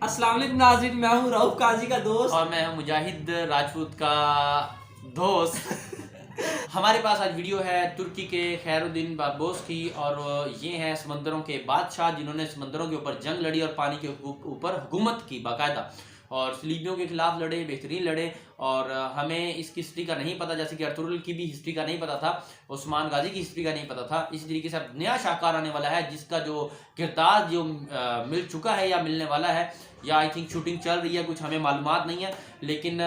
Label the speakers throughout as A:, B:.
A: अस्सलाम वालेकुम नाज़रीन, मैं हूँ रऊफ काजी का दोस्त
B: और मैं हूँ मुजाहिद राजपूत का दोस्त। हमारे पास आज वीडियो है तुर्की के खैरुद्दीन बारबोस की, और ये हैं समंदरों के बादशाह जिन्होंने समंदरों के ऊपर जंग लड़ी और पानी के ऊपर हुकूमत की बाकायदा, और सलीबियों के खिलाफ लड़े, बेहतरीन लड़े। और हमें इसकी हिस्ट्री का नहीं पता, जैसे कि अर्तुगरुल की भी हिस्ट्री का नहीं पता था, उस्मान गाजी की हिस्ट्री का नहीं पता था। इसी तरीके से अब नया शाहकार आने वाला है जिसका जो किरदार जो मिल चुका है या मिलने वाला है, या आई थिंक शूटिंग चल रही है, कुछ हमें मालूमात नहीं है, लेकिन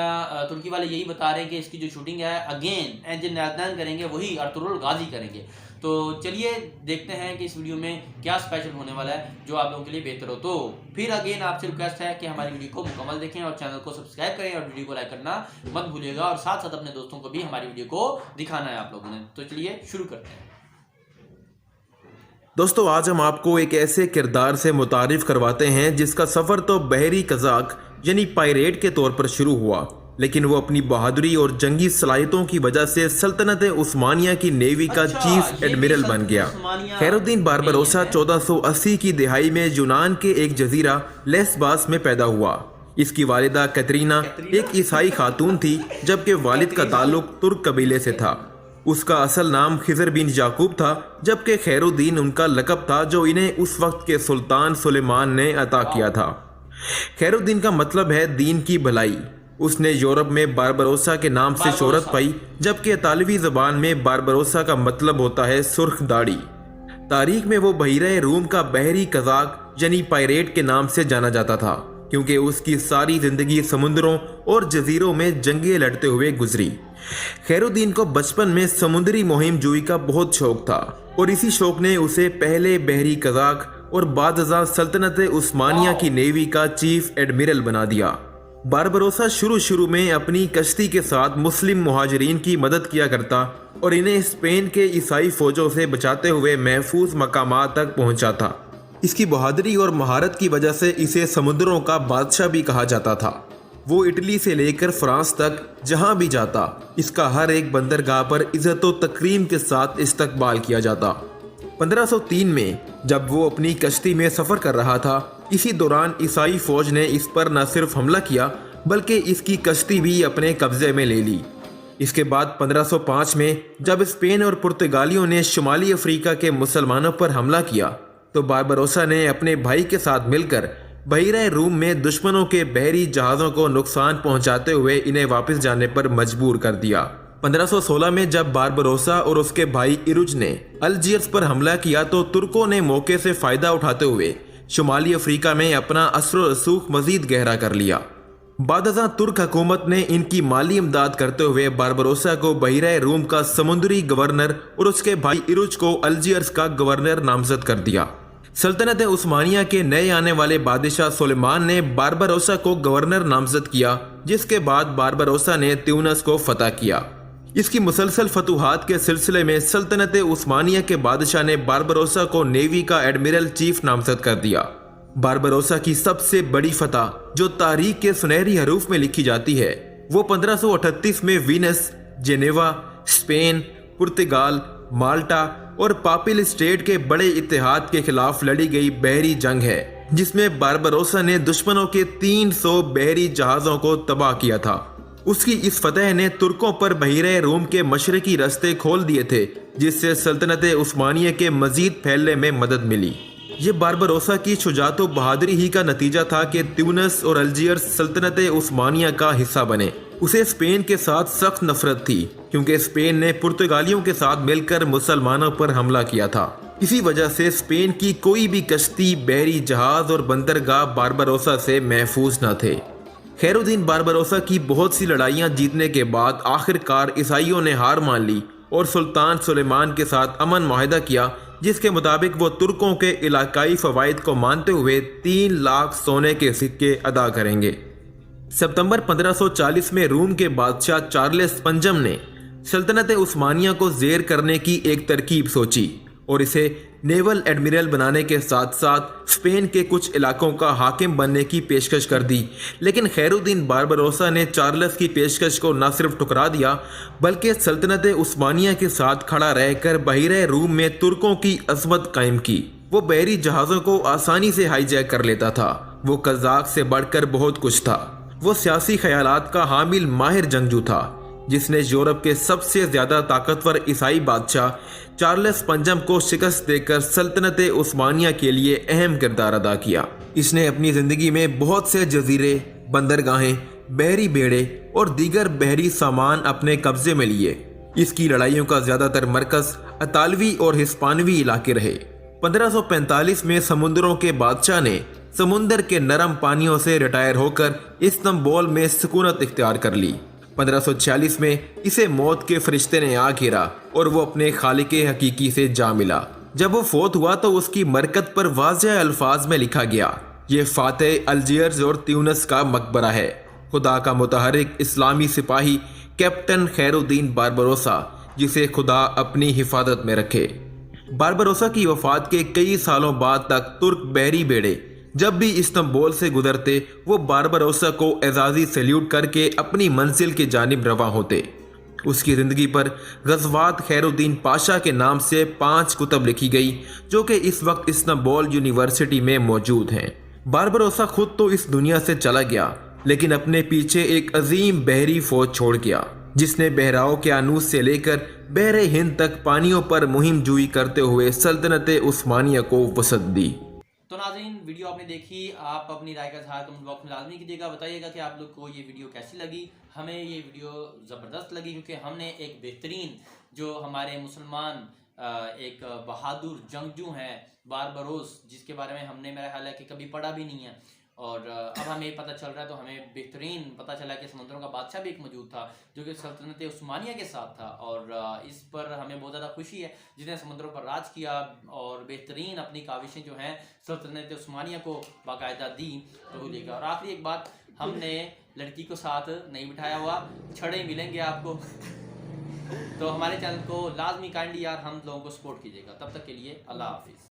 B: तुर्की वाले यही बता रहे हैं कि इसकी जो शूटिंग है अगेन एंजन नाजदान करेंगे, वही अर्तुगरुल गाजी करेंगे। तो चलिए देखते हैं कि इस वीडियो में क्या स्पेशल होने वाला है जो आप लोगों के लिए बेहतर हो। तो फिर अगेन आपसे रिक्वेस्ट है कि हमारी वीडियो को मुकम्मल देखें और चैनल को सब्सक्राइब करें और वीडियो को लाइक करना मत भूलिएगा, और साथ साथ अपने दोस्तों को भी हमारी वीडियो को दिखाना है आप लोगों ने। तो चलिए शुरू करते हैं।
C: दोस्तों, आज हम आपको एक ऐसे किरदार से मुतारिफ करवाते हैं जिसका सफ़र तो बहरी कज़ाक यानी पायरेट के तौर पर शुरू हुआ, लेकिन वो अपनी बहादुरी और जंगी सलाहियतों की वजह से सल्तनत उस्मानिया की नेवी का चीफ एडमिरल बन गया। खैरुद्दीन बारबरोसा 1480 की दिहाई में यूनान के एक जजीरा लेस्बास में पैदा हुआ। इसकी वालिदा कैटरीना एक ईसाई खातून थी, जबकि वालिद का ताल्लुक तुर्क कबीले से था। उसका असल नाम खिजर बिन याकूब था, जबकि खैरुद्दीन उनका लक़ब था जो इन्हें उस वक्त के सुल्तान सुलेमान ने अता किया था। खैरुद्दीन का मतलब है दीन की भलाई। उसने यूरोप में बारबरोसा के नाम से शोहरत पाई, जबकि इतालवी ज़बान में बारबरोसा का मतलब होता है सुर्ख दाढ़ी। तारीख में वो बहिरे रूम का बहरी कज़ाक यानी पायरेट के नाम से जाना जाता था, क्योंकि उसकी सारी ज़िंदगी समुद्रों और जजीरों में जंगें लड़ते हुए गुजरी। खैरुद्दीन को बचपन में समुद्री मुहिम जुई का बहुत शौक था, और इसी शौक ने उसे पहले बहरी कज़ाक और बादशाह सल्तनत उस्मानिया की नेवी का चीफ एडमिरल बना दिया। बारबरोसा शुरू में अपनी कश्ती के साथ मुस्लिम मुहाजिरीन की मदद किया करता और इन्हें स्पेन के ईसाई फौजों से बचाते हुए महफूज मकामात तक पहुंचाता। इसकी बहादुरी और महारत की वजह से इसे समुद्रों का बादशाह भी कहा जाता था। वो इटली से लेकर फ्रांस तक जहां भी जाता, इसका हर एक बंदरगाह पर इज्जत व तकरीम के साथ इस्तकबाल किया जाता। 1503 में जब वो अपनी कश्ती में सफ़र कर रहा था, इसी दौरान ईसाई फौज ने इस पर न सिर्फ हमला किया बल्कि इसकी कश्ती भी अपने कब्जे में ले ली। इसके बाद 1505 में जब स्पेन और पुर्तगालियों ने शुमाली अफ्रीका के मुसलमानों पर हमला किया, तो बारबरोसा ने अपने भाई के साथ मिलकर बहिरे रूम में दुश्मनों के बहरी जहाज़ों को नुकसान पहुंचाते हुए इन्हें वापस जाने पर मजबूर कर दिया। 1516 में जब बारबरोसा और उसके भाई इरुज ने अल्जीयर्स पर हमला किया, तो तुर्कों ने मौके से फ़ायदा उठाते हुए शुमाली अफ्रीका में अपना असर रसूख मजीद गहरा कर लिया। बादशाह तुर्क हुकूमत ने इनकी माली इमदाद करते हुए बारबरोसा को बहिरे रूम का समुद्री गवर्नर और उसके भाई इरुज को अल्जीयर्स का गवर्नर नामजद कर दिया। सल्तनत उस्मानिया के नए आने वाले बादशाह सुलेमान ने बारबरोसा को गवर्नर नामजद किया, जिसके बाद बारबरोसा ने ट्यूनिस को फतह किया। इसकी मुसलसल फतूहात के सिलसिले में सल्तनत उस्मानिया के बादशाह ने बारबरोसा को नेवी का एडमिरल चीफ नामजद कर दिया। बारबरोसा की सबसे बड़ी फतह जो तारीख के सुनहरी हरूफ में लिखी जाती है, वो 1538 में वीनस, जेनेवा, स्पेन, पुर्तगाल, माल्टा और पापिल स्टेट के बड़े इत्तेहाद के खिलाफ लड़ी गई बहरी जंग है, जिसमें बारबरोसा ने दुश्मनों के 300 बहरी जहाज़ों को तबाह किया था। उसकी इस फतह ने तुर्कों पर बहिरे रूम के मशरकी रास्ते खोल दिए थे, जिससे सल्तनत उस्मानिया के मजीद फैलने में मदद मिली। ये बारबरोसा की शुजाअत व बहादुरी ही का नतीजा था कि ट्यूनिस और अल्जीयर्स सल्तनत उस्मानिया का हिस्सा बने। उसे स्पेन के साथ सख्त नफरत थी, क्योंकि स्पेन ने पुर्तगालियों के साथ मिलकर मुसलमानों पर हमला किया था। इसी वजह से स्पेन की कोई भी कश्ती, बहरी जहाज और बंदरगाह बारबरोसा से महफूज न थे। खैरुद्दीन बारबरोसा की बहुत सी लड़ाइयाँ जीतने के बाद आखिरकार ईसाइयों ने हार मान ली और सुल्तान सुलेमान के साथ अमन मुआहदा किया, जिसके मुताबिक वो तुर्कों के इलाकाई फ़वाइद को मानते हुए 3 लाख सोने के सिक्के अदा करेंगे। सितंबर 1540 में रूम के बादशाह चार्ल्स पंजम ने सल्तनत उस्मानिया को ज़ेर करने की एक तरकीब सोची और इसे नेवल एडमिरल बनाने के साथ साथ स्पेन के कुछ इलाकों का हाकिम बनने की पेशकश कर दी। लेकिन खैरुद्दीन बारबरोसा ने चार्ल्स की पेशकश को न सिर्फ ठुकरा दिया, बल्कि सल्तनत उस्मानिया के साथ खड़ा रहकर बहिरे रूम में तुर्कों की अज़मत कायम की। वो बहरी जहाज़ों को आसानी से हाईजैक कर लेता था وہ قزاق سے بڑھ کر بہت کچھ تھا۔ وہ سیاسی خیالات کا حامل ماہر جنگجو تھا جس نے یورپ کے سب سے زیادہ طاقتور عیسائی بادشاہ چارلس پنجم کو شکست دے کر سلطنت عثمانیہ کے لیے اہم کردار ادا کیا۔ اس نے اپنی زندگی میں بہت سے جزیرے، بندرگاہیں، بحری بیڑے اور دیگر بحری سامان اپنے قبضے میں لیے۔ اس کی لڑائیوں کا زیادہ تر مرکز اطالوی اور ہسپانوی علاقے رہے۔ 1545 میں سمندروں کے بادشاہ نے سمندر کے نرم پانیوں سے ریٹائر ہو کر استنبول میں سکونت اختیار کر لی۔ 1546 میں اسے موت کے فرشتے نے آ گھیرا اور وہ اپنے خالق حقیقی سے جا ملا۔ جب وہ فوت ہوا تو اس کی مرکت پر واضح الفاظ میں لکھا گیا، یہ فاتح الجیرز اور تیونس کا مقبرہ ہے۔ خدا کا متحرک اسلامی سپاہی کیپٹن خیر الدین باربروسا، جسے خدا اپنی حفاظت میں رکھے۔ باربروسا کی وفات کے کئی سالوں بعد تک ترک بحری بیڑے جب بھی استنبول سے گزرتے وہ باربروسا کو اعزازی سیلیوٹ کر کے اپنی منزل کی جانب رواں ہوتے۔ اس کی زندگی پر غزوات خیر الدین پاشا کے نام سے 5 کتب لکھی گئی جو کہ اس وقت استنبول یونیورسٹی میں موجود ہیں۔ باربروسا خود تو اس دنیا سے چلا گیا لیکن اپنے پیچھے ایک عظیم بحری فوج چھوڑ گیا جس نے بحراؤ کے آنوس سے لے کر بحر ہند تک پانیوں پر مہم جوئی کرتے ہوئے سلطنت عثمانیہ کو وسعت دی۔
B: تو ناظرین، ویڈیو آپ نے دیکھی، آپ اپنی رائے کا اظہار کمنٹ باکس میں لازمی کیجیے گا۔ بتائیے گا کہ آپ لوگ کو یہ ویڈیو کیسی لگی۔ ہمیں یہ ویڈیو زبردست لگی کیونکہ ہم نے ایک بہترین جو ہمارے مسلمان ایک بہادر جنگجو ہیں باربروس، جس کے بارے میں ہم نے میرا خیال ہے کہ کبھی پڑھا بھی نہیں ہے، اور اب ہمیں پتہ چل رہا ہے تو ہمیں بہترین پتہ چلا کہ سمندروں کا بادشاہ بھی ایک موجود تھا جو کہ سلطنت عثمانیہ کے ساتھ تھا، اور اس پر ہمیں بہت زیادہ خوشی ہے جس نے سمندروں پر راج کیا اور بہترین اپنی کاوشیں جو ہیں سلطنت عثمانیہ کو باقاعدہ دی تو لے گا۔ اور آخری ایک بات، ہم نے لڑکی کو ساتھ نہیں بٹھایا ہوا، چھڑے ملیں گے آپ کو تو ہمارے چینل کو لازمی کائنڈلی یار ہم لوگوں کو سپورٹ کیجیے گا۔ تب تک کے لیے اللہ حافظ۔